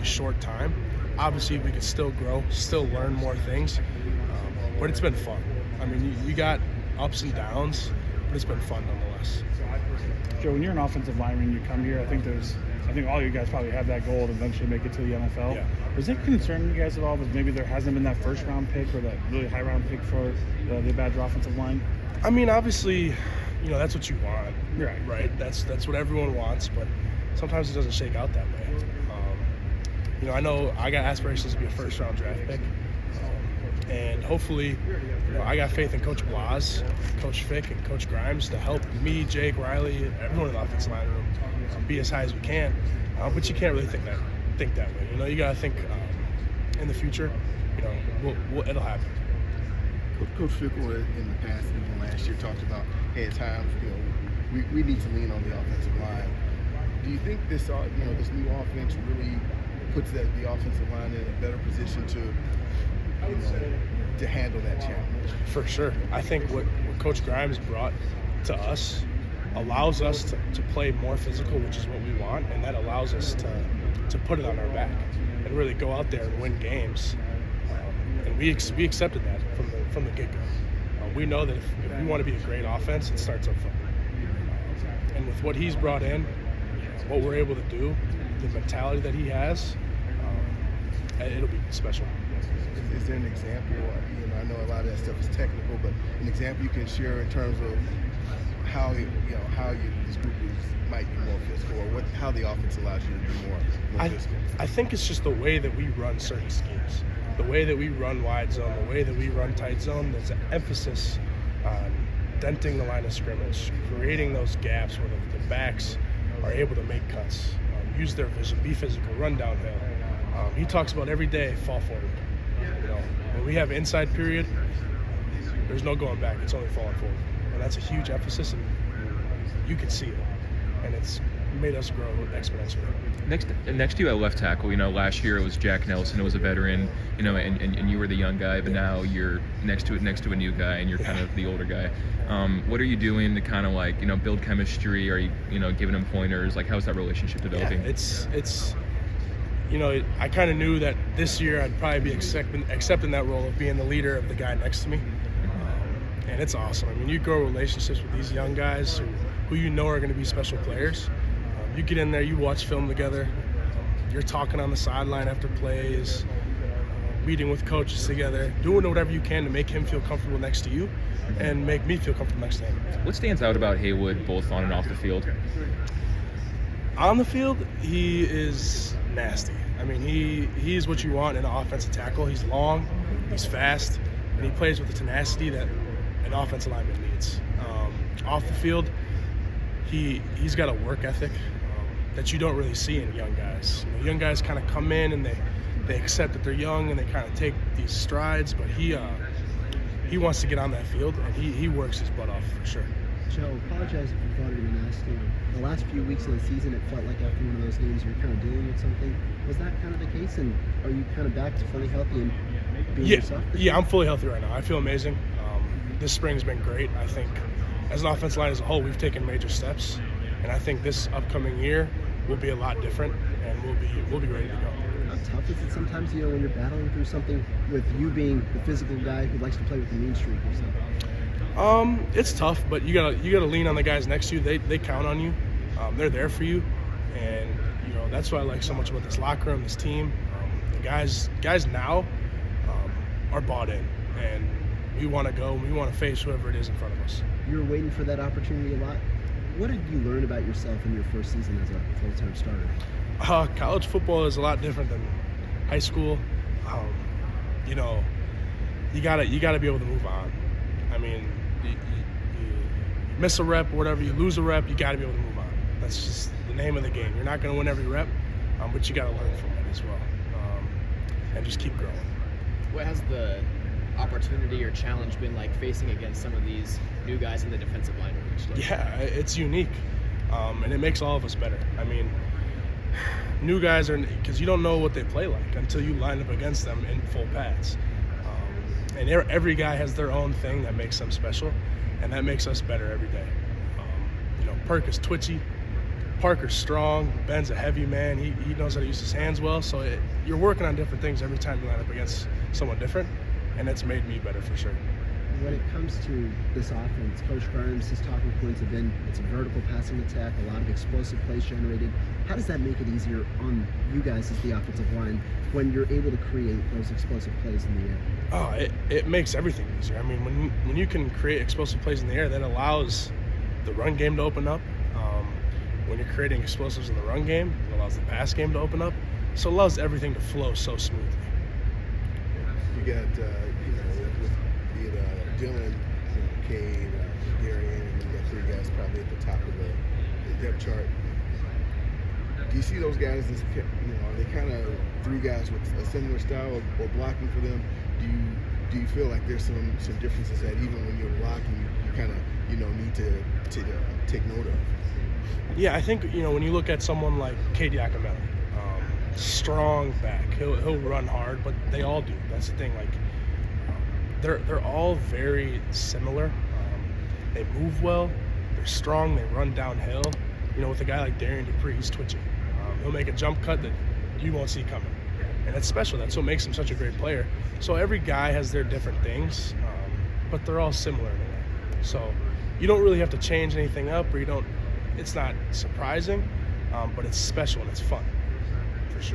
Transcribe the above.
really short time. Obviously, we could still grow, still learn more things, but it's been fun. I mean, you got ups and downs, but it's been fun nonetheless. Joe, when you're an offensive lineman, you come here, I think all you guys probably have that goal to eventually make it to the NFL. Yeah. Does it concern you guys at all that maybe there hasn't been that first round pick or that really high round pick for the Badger offensive line? I mean, obviously, that's what you want, Right. That's what everyone wants, but sometimes it doesn't shake out that way. I know I got aspirations to be a first-round draft pick, and hopefully, I got faith in Coach Blas, Coach Fick, and Coach Grimes to help me, Jake, Riley, everyone in the offensive line room be as high as we can. But you can't really think that way. You got to think in the future. It'll happen. Coach Fickle in the past, even last year, talked about, hey, at times, we need to lean on the offensive line. Do you think this new offense really puts the offensive line in a better position to handle that challenge? For sure. I think what Coach Grimes brought to us allows us to play more physical, which is what we want, and that allows us to put it on our back and really go out there and win games. And we accepted that from the get-go. We know that if we want to be a great offense, it starts up front. And with what he's brought in, what we're able to do, the mentality that he has, it'll be special. Is there an example? I know a lot of that stuff is technical, but an example you can share in terms of how this group might be more physical, or how the offense allows you to be more physical? I think it's just the way that we run certain schemes, the way that we run wide zone, the way that we run tight zone. There's an emphasis on denting the line of scrimmage, creating those gaps where the backs are able to make cuts, use their vision, be physical, run downhill. He talks about every day fall forward. When we have inside period, there's no going back. It's only falling forward, and that's a huge emphasis, and you can see it, and it's made us grow exponentially. Next to you at left tackle, last year it was Jack Nelson, who was a veteran, and you were the young guy, but now you're next to a new guy, and you're kind of the older guy. What are you doing to kind of build chemistry? Are you giving him pointers? How's that relationship developing? Yeah, it's I kind of knew that this year I'd probably be accepting that role of being the leader of the guy next to me, and it's awesome. I mean, you grow relationships with these young guys who are going to be special players. You get in there, you watch film together, you're talking on the sideline after plays, meeting with coaches together, doing whatever you can to make him feel comfortable next to you and make me feel comfortable next to him. What stands out about Heywood both on and off the field? On the field, he is nasty. I mean, he's what you want in an offensive tackle. He's long, he's fast, and he plays with the tenacity that an offensive lineman needs. Off the field, he's got a work ethic that you don't really see in young guys. Young guys kind of come in and they accept that they're young and they kind of take these strides, but he wants to get on that field, and he works his butt off for sure. Joe, apologize if you thought it had been asked. The last few weeks of the season, it felt like after one of those games you were kind of dealing with something. Was that kind of the case, and are you kind of back to fully healthy and being yourself? Yeah, I'm fully healthy right now. I feel amazing. This spring's been great. I think as an offensive line as a whole, we've taken major steps, and I think this upcoming year will be a lot different, and we'll be ready to go. How tough is it sometimes, when you're battling through something with you being the physical guy who likes to play with the mean streak or something? It's tough, but you gotta lean on the guys next to you. They count on you. They're there for you, and that's what I like so much about this locker room, this team. The guys now are bought in, and we want to go. We want to face whoever it is in front of us. You were waiting for that opportunity a lot. What did you learn about yourself in your first season as a full-time starter? College football is a lot different than high school. You gotta be able to move on. I mean, you miss a rep or whatever, you lose a rep, you gotta be able to move on. That's just the name of the game. You're not gonna win every rep, but you gotta learn from it as well, and just keep growing. What has the opportunity or challenge been like facing against some of these new guys in the defensive line room each day? Yeah, it's unique, and it makes all of us better. I mean, new guys are, because you don't know what they play like until you line up against them in full pads. And every guy has their own thing that makes them special, and that makes us better every day. Perk is twitchy, Parker's strong. Ben's a heavy man. He knows how to use his hands well. So you're working on different things every time you line up against someone different, and it's made me better for sure. When it comes to this offense, Coach Grimes, his talking points have been it's a vertical passing attack, a lot of explosive plays generated. How does that make it easier on you guys as the offensive line when you're able to create those explosive plays in the air? Oh, it makes everything easier. I mean, when you can create explosive plays in the air, that allows the run game to open up. When you're creating explosives in the run game, it allows the pass game to open up. So it allows everything to flow so smoothly. You got, with Dylan, Cade, Darian, and you got 3 guys probably at the top of the depth chart. Do you see those guys as, are they kind of 3 guys with a similar style or blocking for them? Do you feel like there's some differences that even when you're blocking, you kind of, need to take note of? Yeah, I think, when you look at someone like Cade Yakimelli, strong back, he'll run hard, but they all do. That's the thing. Like, they're all very similar. They move well. They're strong. They run downhill. With a guy like Darian Dupree, he's twitchy. He'll make a jump cut that you won't see coming, and it's special. That's what makes him such a great player. So every guy has their different things, but they're all similar in a way. So you don't really have to change anything up, or it's not surprising, but it's special and it's fun.